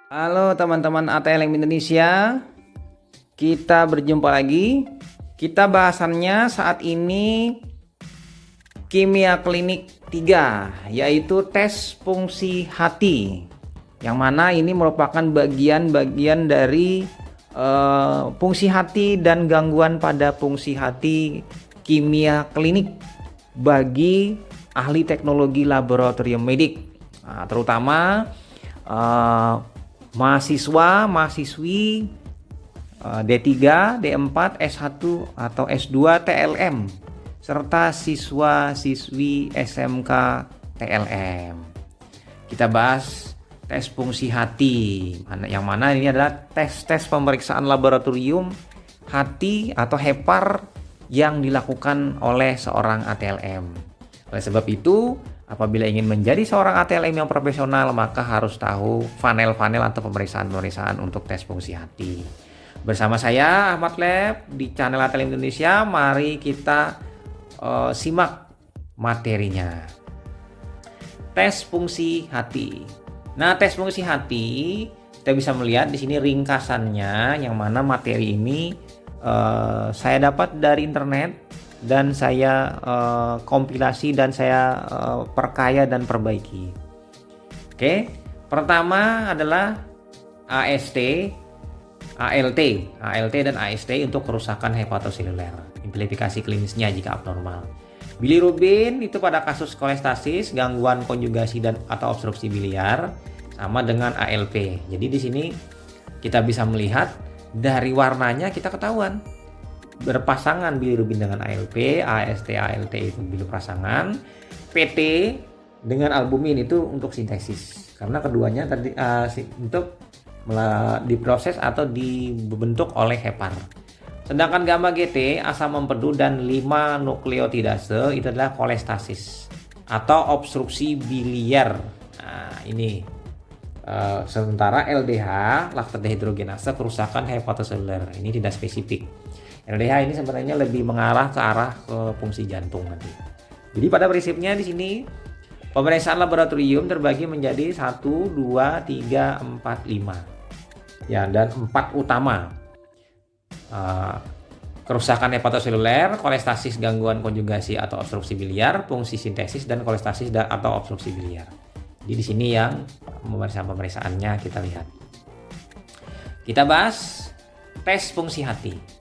Halo teman-teman ATLM Indonesia, kita berjumpa lagi. Kita bahasannya saat ini kimia klinik 3, yaitu tes fungsi hati. Yang mana ini merupakan bagian-bagian dari fungsi hati dan gangguan pada fungsi hati kimia klinik bagi ahli teknologi laboratorium medik. Nah, terutama mahasiswa, mahasiswi D3, D4, S1 atau S2 TLM serta siswa-siswi SMK TLM. Kita bahas tes fungsi hati, yang mana ini adalah tes pemeriksaan laboratorium hati atau HEPAR yang dilakukan oleh seorang ATLM. Oleh sebab itu, apabila ingin menjadi seorang ATLM yang profesional, maka harus tahu panel-panel atau pemeriksaan-pemeriksaan untuk tes fungsi hati. Bersama saya Ahmad Lab di channel ATLM Indonesia, mari kita simak materinya. Tes fungsi hati. Nah, tes fungsi hati kita bisa melihat di sini ringkasannya, yang mana materi ini saya dapat dari internet dan saya kompilasi dan saya perkaya dan perbaiki. Oke, pertama adalah AST, ALT dan AST untuk kerusakan hepatoseluler. Amplifikasi klinisnya jika abnormal. Bilirubin itu pada kasus kolestasis, gangguan konjugasi dan atau obstruksi biliar, sama dengan ALP. Jadi di sini kita bisa melihat dari warnanya kita ketahuan berpasangan bilirubin dengan ALP, AST, ALT itu bilirubin pasangan, PT dengan albumin itu untuk sintesis. Karena keduanya tadi untuk diproses atau dibentuk oleh hepar. Sedangkan gamma GT, asam empedu dan 5 nukleotidase itu adalah kolestasis atau obstruksi biliar. Nah, ini sementara LDH, laktat dehidrogenase, kerusakan hepatoseluler. Ini tidak spesifik. LDH ini sebenarnya lebih mengarah ke arah ke fungsi jantung nanti. Jadi pada prinsipnya di sini pemeriksaan laboratorium terbagi menjadi 1, 2, 3, 4, 5. Ya, dan 4 utama. Kerusakan hepatoseluler, kolestasis, gangguan konjugasi atau obstruksi biliar, fungsi sintesis dan kolestasis atau obstruksi biliar. Jadi di sini yang pemeriksaannya kita lihat. Kita bahas tes fungsi hati.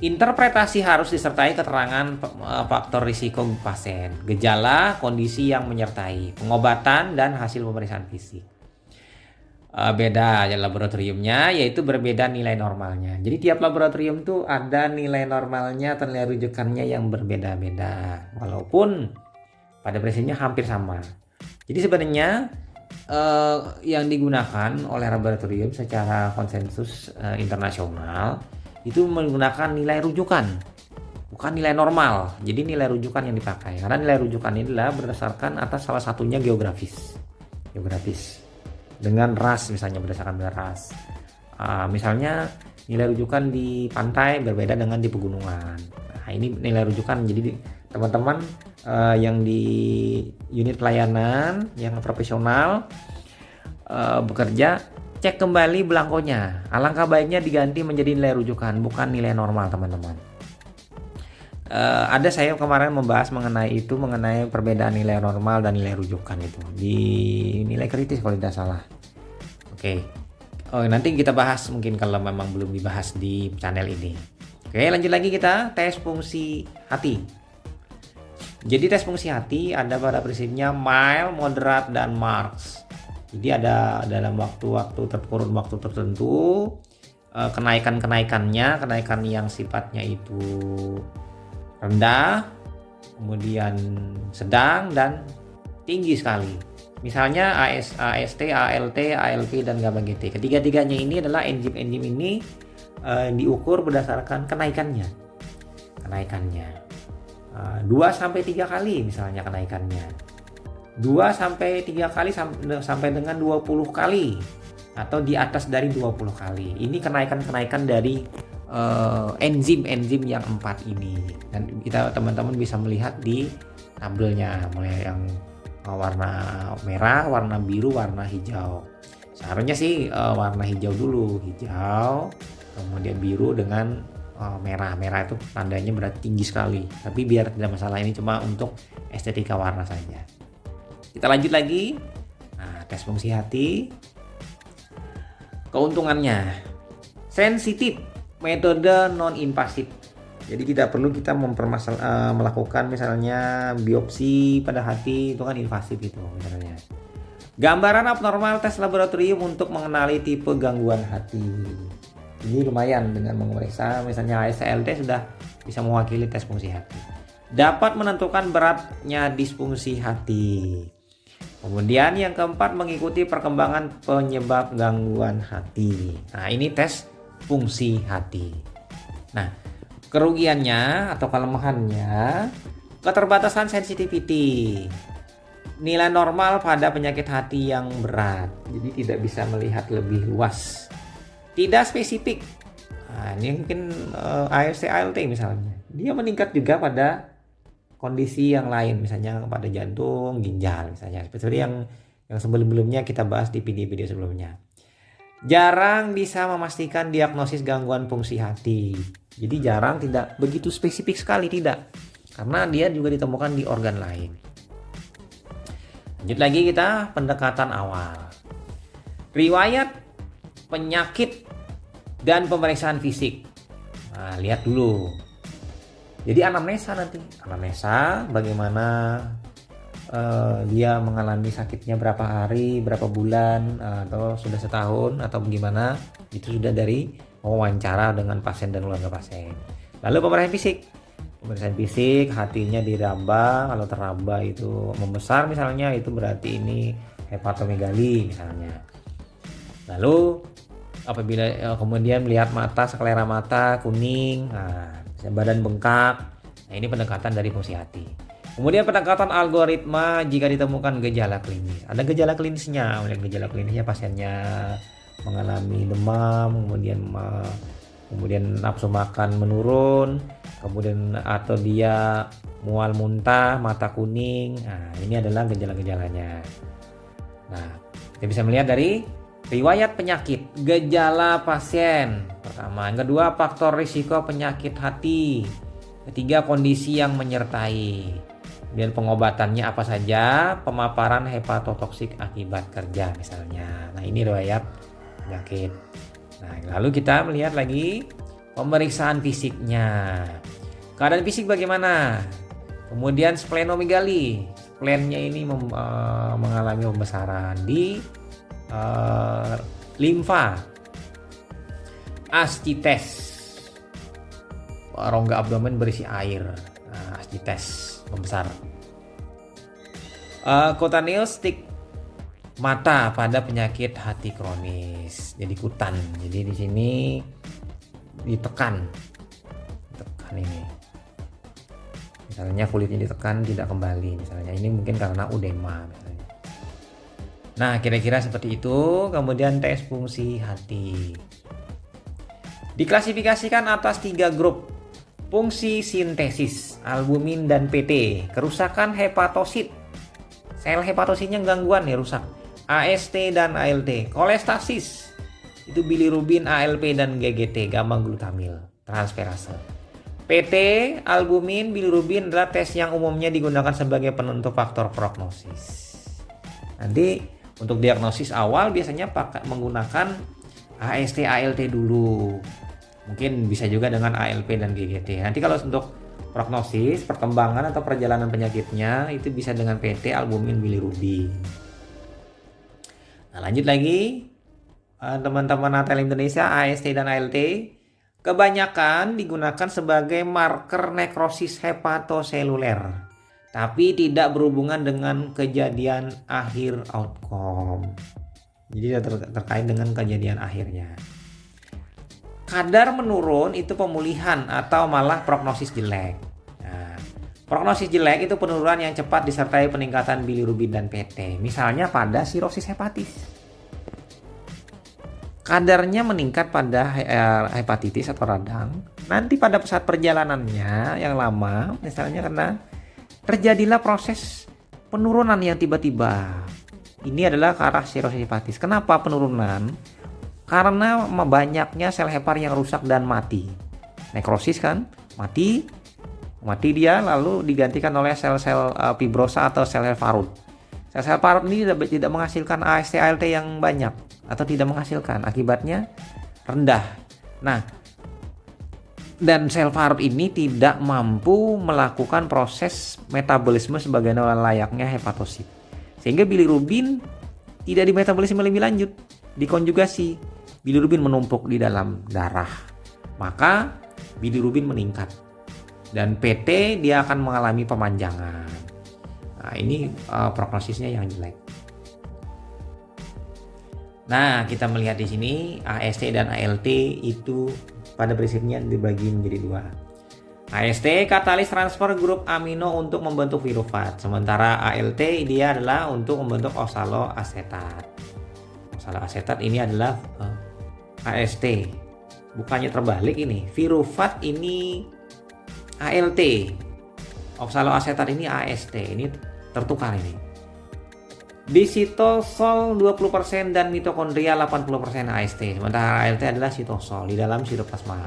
Interpretasi harus disertai keterangan faktor risiko pasien, gejala, kondisi yang menyertai, pengobatan, dan hasil pemeriksaan fisik. Beda ya laboratoriumnya, yaitu berbeda nilai normalnya. Jadi tiap laboratorium tuh ada nilai normalnya atau nilai rujukannya yang berbeda-beda, walaupun pada prinsipnya hampir sama. Jadi sebenarnya yang digunakan oleh laboratorium secara konsensus internasional itu menggunakan nilai rujukan, bukan nilai normal. Jadi nilai rujukan yang dipakai, karena nilai rujukan ini adalah berdasarkan atas salah satunya geografis dengan ras, misalnya berdasarkan ras. Misalnya nilai rujukan di pantai berbeda dengan di pegunungan. Nah, ini nilai rujukan. Jadi teman-teman yang di unit pelayanan yang profesional bekerja, cek kembali belangkonya. Alangkah baiknya diganti menjadi nilai rujukan, bukan nilai normal, teman-teman. Ada saya kemarin membahas mengenai perbedaan nilai normal dan nilai rujukan itu di nilai kritis kalau tidak salah. Oke. Nanti kita bahas mungkin kalau memang belum dibahas di channel ini. Oke, lanjut lagi kita tes fungsi hati. Jadi tes fungsi hati ada pada prinsipnya mild, moderate, dan marked. Jadi ada dalam waktu tertentu kenaikan yang sifatnya itu rendah, kemudian sedang, dan tinggi sekali. Misalnya AST, ALT, ALP, dan gamma GT. Ketiga-tiganya ini adalah enzim-enzim ini diukur berdasarkan kenaikannya. 2-3 kali misalnya kenaikannya. 2-3 kali sampai dengan 20 kali atau di atas dari 20 kali. Ini kenaikan dari enzim-enzim yang 4 ini. Dan kita teman-teman bisa melihat di tabelnya, mulai yang warna merah, warna biru, warna hijau. Seharusnya sih warna hijau dulu, hijau, kemudian biru dengan merah. Merah itu tandanya berarti tinggi sekali. Tapi biar tidak masalah, ini cuma untuk estetika warna saja. Kita lanjut lagi. Nah, tes fungsi hati. Keuntungannya, sensitif, metode non-invasif. Jadi tidak perlu kita melakukan misalnya biopsi pada hati, itu kan invasif itu misalnya. Gambaran abnormal tes laboratorium untuk mengenali tipe gangguan hati. Ini lumayan dengan memeriksa misalnya AST/ALT sudah bisa mewakili tes fungsi hati. Dapat menentukan beratnya disfungsi hati. Kemudian yang keempat, mengikuti perkembangan penyebab gangguan hati. Nah, ini tes fungsi hati. Nah, kerugiannya atau kelemahannya, keterbatasan sensitivity. Nilai normal pada penyakit hati yang berat. Jadi tidak bisa melihat lebih luas. Tidak spesifik. Nah, ini mungkin AST/ALT misalnya. Dia meningkat juga pada kondisi yang lain, misalnya pada jantung, ginjal misalnya, seperti yang sebelum-sebelumnya kita bahas di video-video sebelumnya. Jarang bisa memastikan diagnosis gangguan fungsi hati. Jadi jarang, tidak begitu spesifik sekali, tidak. Karena dia juga ditemukan di organ lain. Lanjut lagi kita pendekatan awal. Riwayat penyakit dan pemeriksaan fisik. Nah, lihat dulu. Jadi anamnesa nanti, anamnesa bagaimana dia mengalami sakitnya berapa hari, berapa bulan, atau sudah setahun atau bagaimana, itu sudah dari wawancara dengan pasien dan keluarga pasien. Lalu pemeriksaan fisik, hatinya diraba, kalau teraba itu membesar misalnya, itu berarti ini hepatomegali misalnya. Lalu apabila kemudian melihat mata, selera mata kuning, badan bengkak. Nah, ini pendekatan dari fungsi hati. Kemudian pendekatan algoritma jika ditemukan gejala klinis. Ada gejala klinisnya. Gejala klinisnya pasiennya mengalami demam, kemudian nafsu makan menurun, kemudian atau dia mual muntah, mata kuning. Nah, ini adalah gejala-gejalanya. Nah, kita bisa melihat dari riwayat penyakit, gejala pasien. Pertama, yang kedua, faktor risiko penyakit hati. Ketiga, kondisi yang menyertai. Kemudian pengobatannya apa saja, pemaparan hepatotoksik akibat kerja misalnya. Nah, ini riwayat penyakit. Nah, lalu kita melihat lagi pemeriksaan fisiknya. Keadaan fisik bagaimana? Kemudian splenomegali. Splennya ini mengalami pembesaran di limfa. Ascites, rongga abdomen berisi air. Nah, ascites membesar. Cutaneous stigmata pada penyakit hati kronis. Jadi kutan. Jadi di sini ditekan ini. Misalnya kulitnya ditekan tidak kembali. Misalnya ini mungkin karena udema. Misalnya. Nah, kira-kira seperti itu. Kemudian tes fungsi hati. Diklasifikasikan atas 3 grup. Fungsi sintesis, albumin dan PT. Kerusakan hepatosit. Sel hepatositnya gangguan ya, rusak. AST dan ALT. Kolestasis. Itu bilirubin, ALP dan GGT, gamma glutamil, transferase. PT, albumin, bilirubin adalah tes yang umumnya digunakan sebagai penentu faktor prognosis. Nanti untuk diagnosis awal biasanya menggunakan AST, ALT dulu. Mungkin bisa juga dengan ALP dan GGT. Nanti kalau untuk prognosis, perkembangan atau perjalanan penyakitnya itu bisa dengan PT, albumin, bilirubin. Nah, lanjut lagi teman-teman ATL Indonesia, AST dan ALT kebanyakan digunakan sebagai marker nekrosis hepatoseluler, tapi tidak berhubungan dengan kejadian akhir outcome. Jadi terkait dengan kejadian akhirnya. Kadar menurun itu pemulihan atau malah prognosis jelek. Nah, prognosis jelek itu penurunan yang cepat disertai peningkatan bilirubin dan PT. Misalnya pada sirosis hepatis. Kadarnya meningkat pada hepatitis atau radang. Nanti pada saat perjalanannya yang lama, misalnya karena terjadilah proses penurunan yang tiba-tiba. ini adalah ke arah sirosis hepatis. Kenapa penurunan? Karena banyaknya sel hepar yang rusak dan mati. Nekrosis kan, mati dia, lalu digantikan oleh sel-sel fibrosa atau sel parut. Sel-sel parut ini tidak menghasilkan AST ALT yang banyak atau tidak menghasilkan, akibatnya rendah. Nah, dan sel parut ini tidak mampu melakukan proses metabolisme sebagaimana layaknya hepatosit, sehingga bilirubin tidak dimetabolisme lebih lanjut, dikonjugasi. Bilirubin menumpuk di dalam darah, maka bilirubin meningkat dan PT dia akan mengalami pemanjangan. Nah, ini prognosisnya yang jelek. Nah, kita melihat di sini AST dan ALT itu pada prinsipnya dibagi menjadi dua. AST katalis transfer grup amino untuk membentuk pirufat, sementara ALT dia adalah untuk membentuk oksaloasetat. Oksaloasetat ini adalah AST, bukannya terbalik ini. Pirufat ini ALT, oksaloasetat ini AST, ini tertukar ini. Di sitosol 20% dan mitokondria 80% AST, sementara ALT adalah sitosol di dalam sitoplasma.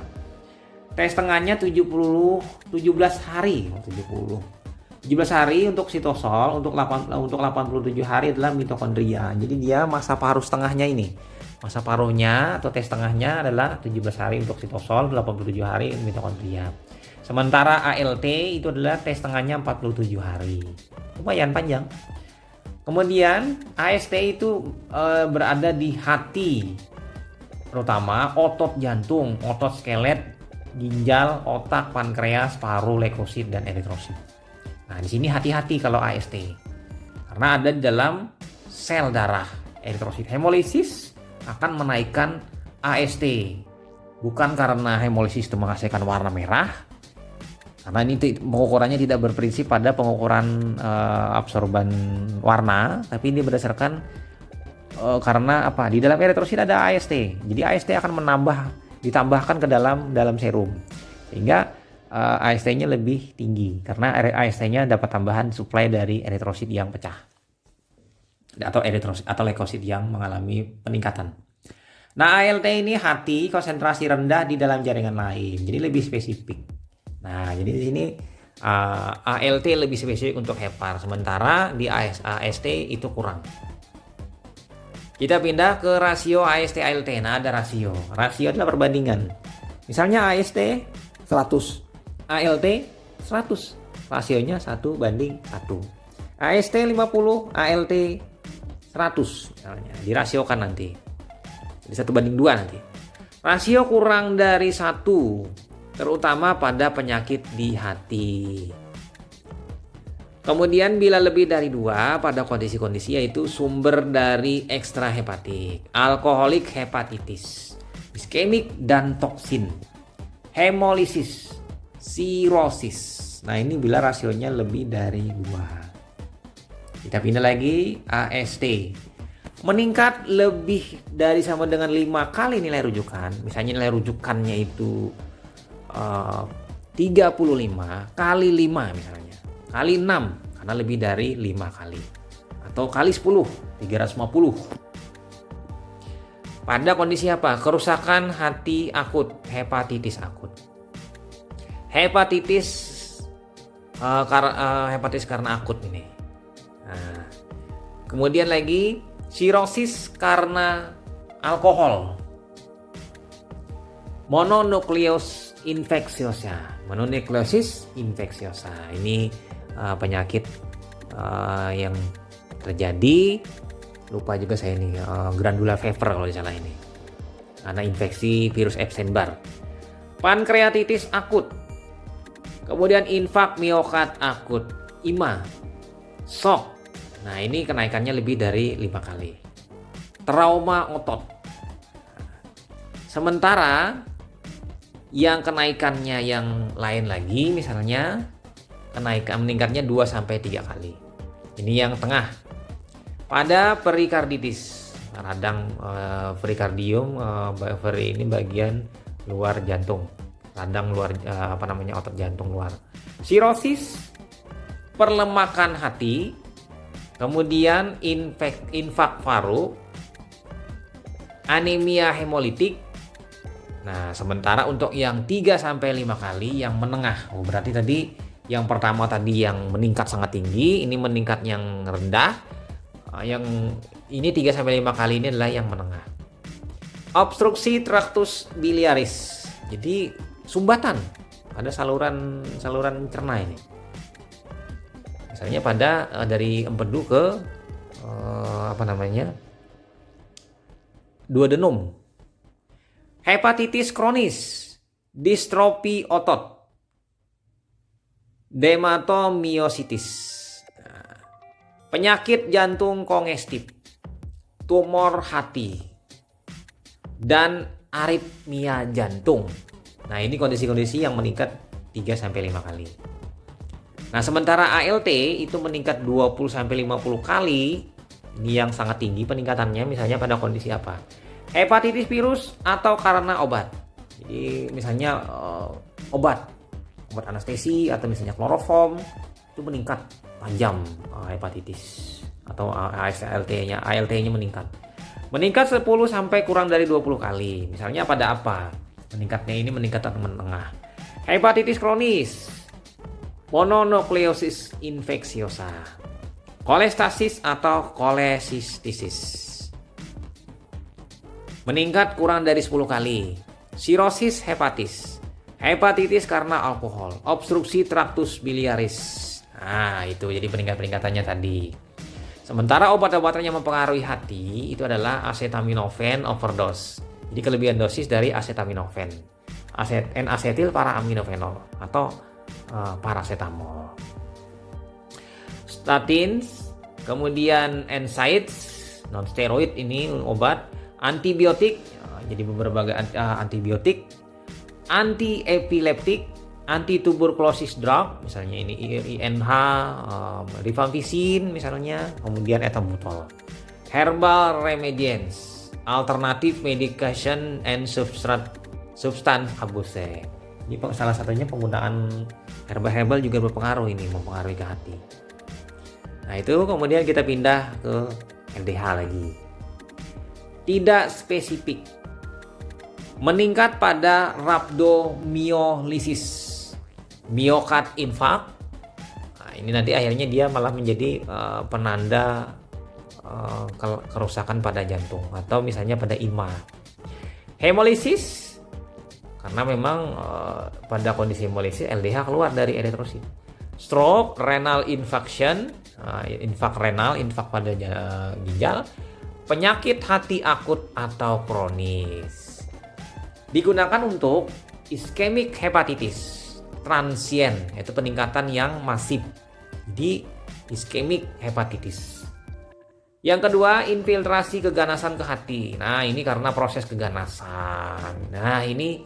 Tes tengahnya 17 hari untuk sitosol, untuk 87 hari adalah mitokondria. Jadi dia masa paruh setengahnya ini. Masa paruhnya atau tes tengahnya adalah 17 hari untuk sitosol, 87 hari mitokondria. Sementara ALT itu adalah tes tengahnya 47 hari. Lumayan panjang. Kemudian AST itu berada di hati, terutama otot jantung, otot skelet, ginjal, otak, pankreas, paru, leukosit, dan eritrosit. Nah, di sini hati-hati kalau AST, karena ada di dalam sel darah eritrosit. Hemolisis akan menaikkan AST, bukan karena hemolisis itu menghasilkan warna merah, karena ini pengukurannya tidak berprinsip pada pengukuran absorban warna, tapi ini berdasarkan karena apa? Di dalam eritrosit ada AST. Jadi AST akan ditambahkan ke dalam serum. Sehingga AST-nya lebih tinggi karena AST-nya dapat tambahan suplai dari eritrosit yang pecah. Atau eritrosit atau leukosit yang mengalami peningkatan. Nah, ALT ini hati, konsentrasi rendah di dalam jaringan lain. Jadi lebih spesifik. Nah, jadi di sini ALT lebih spesifik untuk hepar, sementara di AST itu kurang. Kita pindah ke rasio AST ALT. Nah, ada rasio. Rasio adalah perbandingan. Misalnya AST 100, ALT 100. Rasionya 1:1. AST 50, ALT 100 misalnya. Dirasiokan nanti. Jadi 1:2 nanti. Rasio kurang dari 1, terutama pada penyakit di hati. Kemudian bila lebih dari 2 pada kondisi-kondisi yaitu sumber dari ekstrahepatik, alkoholik hepatitis, iskemik dan toksin, hemolisis, sirosis. Nah, ini bila rasionya lebih dari 2. Kita pindah lagi AST. Meningkat lebih dari sama dengan 5 kali nilai rujukan. Misalnya nilai rujukannya itu 35 kali 5 misalnya, kali 6 karena lebih dari 5 kali, atau kali 10 350. Pada kondisi apa? Kerusakan hati akut, hepatitis akut. Hepatitis karena akut ini. Nah, kemudian lagi sirosis karena alkohol. Mononukleosis infeksiosa. Ini penyakit yang terjadi, lupa juga saya ini, glandular fever kalau salah ini, karena infeksi virus Epstein-Barr. Pankreatitis akut, kemudian infak miokard akut, IMA, shock. Nah, ini kenaikannya lebih dari 5 kali. Trauma otot. Sementara yang kenaikannya yang lain lagi, misalnya meningkatnya 2-3 kali. Ini yang tengah. Pada perikarditis, radang perikardium, ini bagian luar jantung, radang luar otot jantung luar. Sirosis, perlemakan hati, Kemudian infak faru, anemia hemolitik. Nah, sementara untuk yang 3 sampai 5 kali yang menengah. Oh, berarti tadi yang pertama tadi yang meningkat sangat tinggi, ini meningkat yang rendah. Yang ini 3 sampai 5 kali ini adalah yang menengah. Obstruksi traktus biliaris. Jadi sumbatan pada saluran cerna ini. Misalnya pada dari empedu ke duodenum. Hepatitis kronis, distrofi otot, dermatomiositis, penyakit jantung kongestif, tumor hati, dan aritmia jantung. Nah, ini kondisi-kondisi yang meningkat 3 sampai 5 kali. Nah, sementara ALT itu meningkat 20 sampai 50 kali. Ini yang sangat tinggi peningkatannya, misalnya pada kondisi apa? Hepatitis virus atau karena obat. Jadi misalnya obat anestesi atau misalnya kloroform itu meningkat tajam hepatitis atau ALT-nya meningkat. Meningkat 10 sampai kurang dari 20 kali. Misalnya pada apa? Meningkatnya ini meningkat menengah. Hepatitis kronis, mononukleosis infeksiosa, kolestasis atau kolesistisis. Meningkat kurang dari 10 kali. Sirosis hepatis, hepatitis karena alkohol, obstruksi traktus biliaris. Nah, itu jadi peningkatannya tadi. Sementara obat-obatan yang mempengaruhi hati itu adalah acetaminophen overdose. Jadi kelebihan dosis dari acetaminophen, N-asetil para-aminofenol atau paracetamol. Statins, kemudian NSAIDs, non steroid ini obat, antibiotik, jadi beberapa antibiotik, anti-epileptik, anti-tuberculosis drug, misalnya ini INH, rifampicin misalnya, kemudian ethambutol. Herbal remedies, alternative medication and substance abuse. Ini salah satunya penggunaan herbal juga berpengaruh, ini mempengaruhi ke hati. Nah, itu kemudian kita pindah ke LDH lagi. Tidak spesifik, meningkat pada rhabdomyolysis, miokard infark. Nah, ini nanti akhirnya dia malah menjadi penanda kerusakan pada jantung atau misalnya pada IMA. Hemolisis, karena memang pada kondisi hemolisis LDH keluar dari eritrosit. Stroke, renal infarction, infak renal, infak pada ginjal. Penyakit hati akut atau kronis. Digunakan untuk iskemik hepatitis transien, yaitu peningkatan yang masif di iskemik hepatitis. Yang kedua, infiltrasi keganasan ke hati. Nah, ini karena proses keganasan. Nah, ini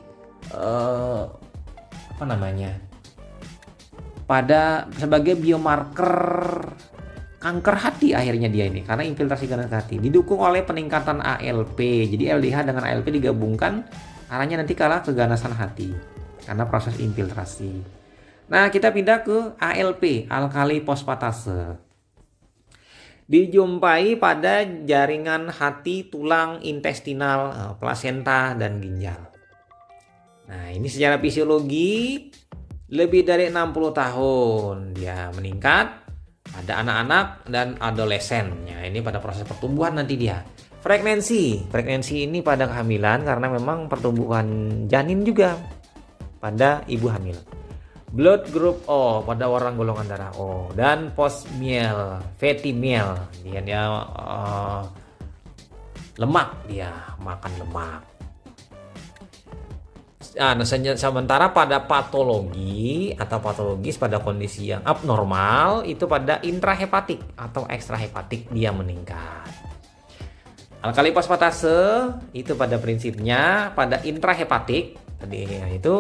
pada sebagai biomarker kanker hati akhirnya dia ini, karena infiltrasi ganas hati didukung oleh peningkatan ALP. Jadi LDH dengan ALP digabungkan arahnya nanti ke arah keganasan hati karena proses infiltrasi. Nah, kita pindah ke ALP, alkali fosfatase. Dijumpai pada jaringan hati, tulang, intestinal, plasenta, dan ginjal. Nah, ini secara fisiologi lebih dari 60 tahun dia meningkat pada anak-anak dan adolesen. Ya, ini pada proses pertumbuhan nanti dia. Frekuensi ini pada kehamilan karena memang pertumbuhan janin juga pada ibu hamil. Blood group O pada orang golongan darah O, dan post meal, fatty meal, dia lemak, dia makan lemak. Nah, sementara pada patologi atau patologis pada kondisi yang abnormal itu pada intrahepatik atau ekstrahepatik dia meningkat. Alkali fosfatase itu pada prinsipnya pada intrahepatik tadi itu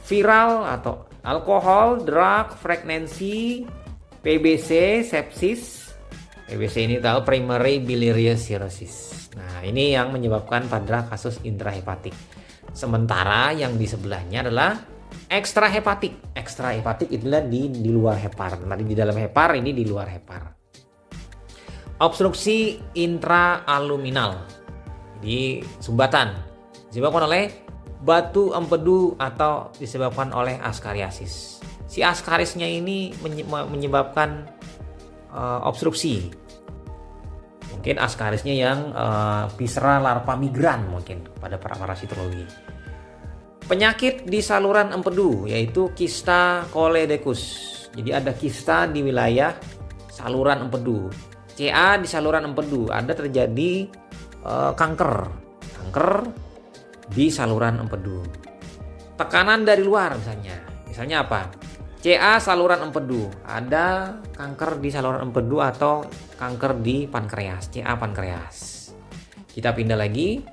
viral atau alkohol, drug, pregnancy, PBC, sepsis. PBC ini tahu primary biliary cirrhosis. Nah, ini yang menyebabkan pada kasus intrahepatik. Sementara yang di sebelahnya adalah ekstrahepatik. Ekstrahepatik itulah di luar hepar. Tadi di dalam hepar, ini di luar hepar. Obstruksi intraaluminal, jadi sumbatan disebabkan oleh batu empedu atau disebabkan oleh askariasis. Si askarisnya ini menyebabkan obstruksi. Mungkin askarisnya yang Viscera larva migran mungkin pada para parasitologi. Penyakit di saluran empedu yaitu kista choledecus. Jadi ada kista di wilayah saluran empedu. CA di saluran empedu, ada terjadi kanker di saluran empedu. Tekanan dari luar misalnya apa? CA saluran empedu, ada kanker di saluran empedu atau kanker di pankreas, CA pankreas. Kita pindah lagi.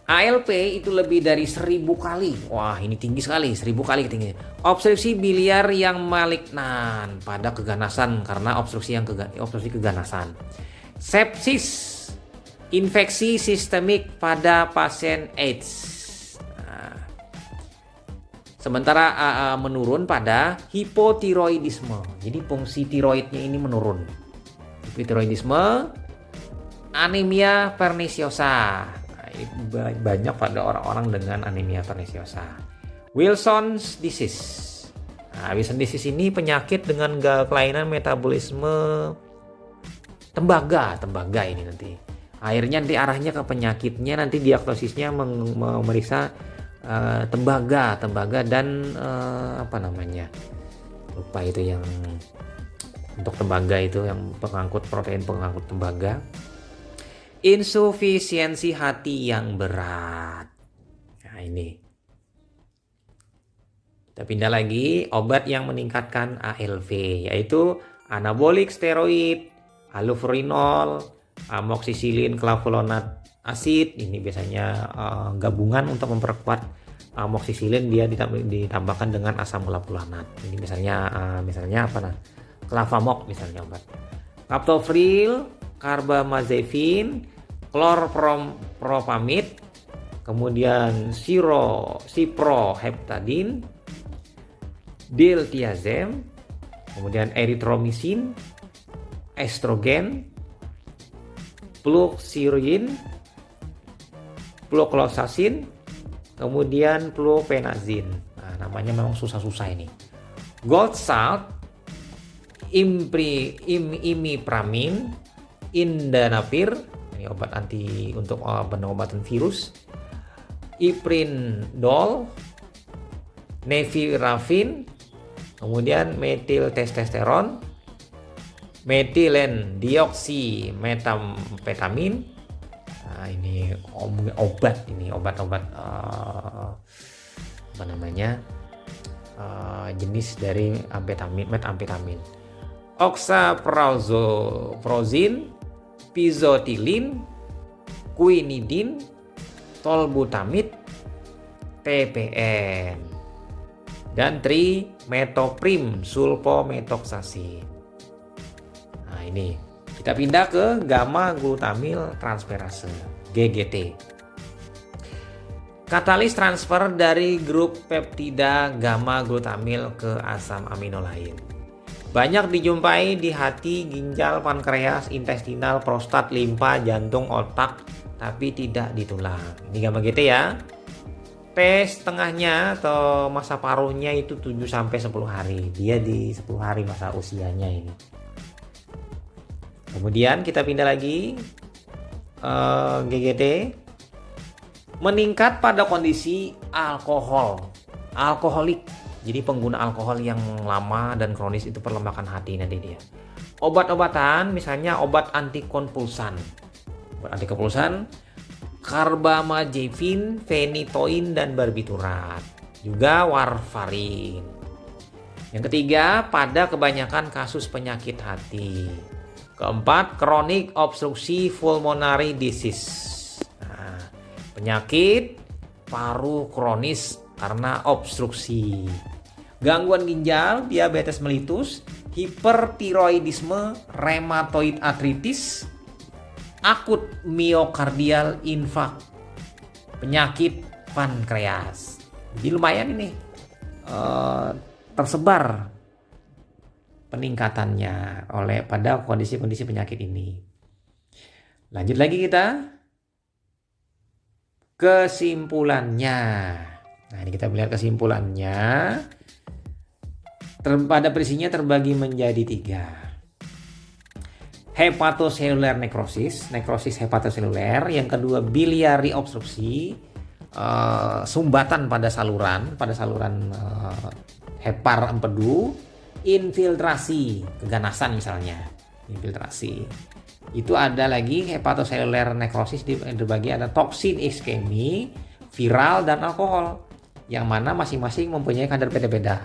ALP itu lebih dari 1000 kali. Wah, ini tinggi sekali, 1000 kali ketinggian. Obstruksi biliar yang malignan pada keganasan karena obstruksi keganasan. Sepsis, infeksi sistemik pada pasien AIDS. Nah, sementara menurun pada hipotiroidisme. Jadi fungsi tiroidnya ini menurun. Hipotiroidisme, anemia perniciosa. Banyak pada orang-orang dengan anemia perniciosa. Wilson's disease. Nah, Wilson's disease ini penyakit dengan kelainan metabolisme tembaga ini nanti. Akhirnya nanti arahnya ke penyakitnya, nanti diagnosisnya memeriksa tembaga dan lupa itu yang untuk tembaga itu yang protein pengangkut tembaga. Insufisiensi hati yang berat. Nah, ini. Kita pindah lagi, obat yang meningkatkan ALV yaitu anabolik steroid, allopurinol, amoxicillin clavulanate acid. Ini biasanya gabungan untuk memperkuat amoxicillin, dia ditambahkan dengan asam clavulanat. Ini misalnya Clavamok misalnya obat. Captopril, carbamazepin, chlorpropamid, kemudian ciproheptadin, diltiazem, kemudian erythromycin, estrogen, fluoxetine, flucloxacin, kemudian fluopenazin. Nah, namanya memang susah-susah ini. Gold salt, imipramin, indanapir, ini obat anti untuk pengobatan virus, iprindol, nevirafin, kemudian metiltestosteron, metilen dioksi metamfetamin. Nah, ini obat-obat jenis dari metamfetamin. Oxaprozin, pizotilin, quinidin, tolbutamid, TPN, dan trimetoprim sulfometoxasin. Nah, ini kita pindah ke gamma glutamil transferase, GGT. Katalis transfer dari grup peptida gamma glutamil ke asam amino lain. Banyak dijumpai di hati, ginjal, pankreas, intestinal, prostat, limpa, jantung, otak, tapi tidak di tulang. Ini gamma GT ya. Tes tengahnya atau masa paruhnya itu 7-10 hari. Dia di 10 hari masa usianya ini. Kemudian kita pindah lagi. GGT meningkat pada kondisi alkoholik. Jadi pengguna alkohol yang lama dan kronis itu perlembakan hati nanti dia. Obat-obatan misalnya obat antikonvulsan. Carbamazepin, phenytoin, dan barbiturat. Juga warfarin. Yang ketiga, pada kebanyakan kasus penyakit hati. Keempat, chronic obstructive pulmonary disease. Nah, penyakit paru kronis karena obstruksi. Gangguan ginjal, diabetes mellitus, hipertiroidisme, rheumatoid arthritis, akut miokardial infark, penyakit pankreas. Jadi lumayan ini tersebar peningkatannya pada kondisi-kondisi penyakit ini. Lanjut lagi kita. Kesimpulannya. Nah, ini kita melihat kesimpulannya. Pada berisinya terbagi menjadi 3. Hepatoseluler nekrosis, nekrosis hepatoseluler. Yang kedua biliari obstruksi, sumbatan pada saluran hepar empedu. Infiltrasi, keganasan misalnya, infiltrasi. Itu ada lagi hepatoseluler nekrosis dibagi ada toksin iskemi, viral dan alkohol, yang mana masing-masing mempunyai kadar beda-beda.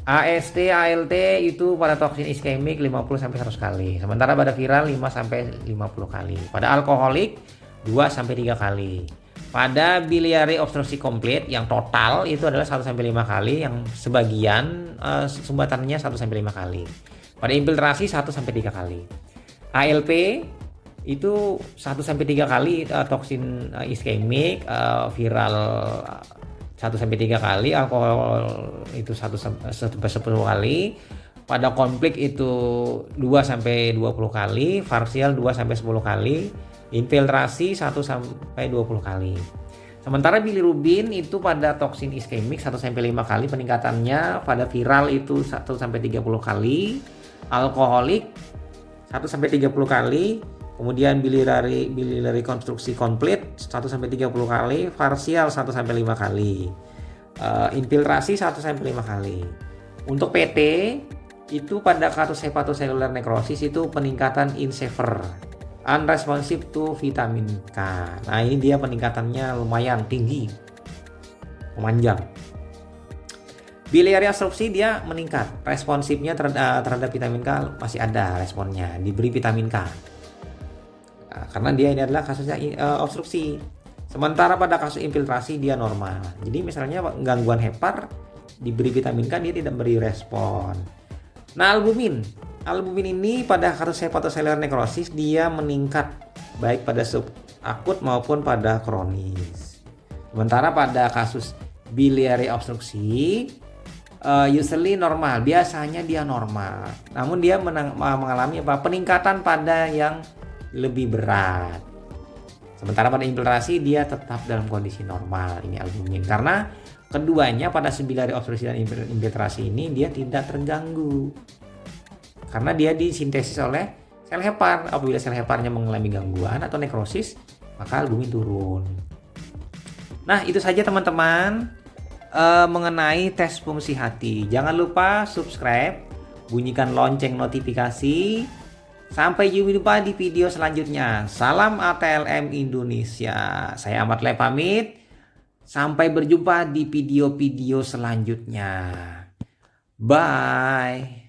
AST, ALT itu pada toksin iskemik 50-100 kali, sementara pada viral 5-50 kali. Pada alkoholik 2-3 kali. Pada biliary obstruksi komplit yang total itu adalah 1-5 kali, yang sebagian sumbatannya 1-5 kali. Pada infiltrasi 1-3 kali. ALP itu 1-3 kali toksin iskemik, viral 1-3 kali, alkohol itu 1-10 kali. Pada konflik itu 2-20 kali, parsial 2-10 kali, infiltrasi 1-20 kali. Sementara bilirubin itu pada toksin iskemik 1-5 kali peningkatannya, pada viral itu 1-30 kali, alkoholik 1-30 kali, kemudian biliary konstruksi komplit 1-30 kali, parsial 1-5 kali, infiltrasi 1-5 kali. Untuk PT itu pada kasus hepatoseluler nekrosis itu peningkatan in severe, unresponsive to vitamin K. Nah, ini dia peningkatannya lumayan tinggi, memanjang. Biliary obstruksi dia meningkat, responsifnya terhadap vitamin K masih ada responnya, diberi vitamin K. Nah, karena dia ini adalah kasusnya obstruksi. Sementara pada kasus infiltrasi dia normal. Jadi misalnya gangguan hepar diberi vitamin K dia tidak beri respon. Nah, albumin ini pada kasus hepatoseluler nekrosis dia meningkat baik pada subakut maupun pada kronis. Sementara pada kasus biliary obstruksi usually normal, biasanya dia normal. Namun dia mengalami peningkatan pada yang lebih berat. Sementara pada infiltrasi dia tetap dalam kondisi normal, ini albumin. Karena keduanya pada biliary obstruksi dan infiltrasi ini dia tidak terganggu. Karena dia disintesis oleh sel hepar. Apabila sel heparnya mengalami gangguan atau nekrosis, maka albumin turun. Nah, itu saja teman-teman mengenai tes fungsi hati. Jangan lupa subscribe, bunyikan lonceng notifikasi. Sampai jumpa di video selanjutnya. Salam ATLM Indonesia. Saya Ahmad Le pamit. Sampai berjumpa di video-video selanjutnya. Bye.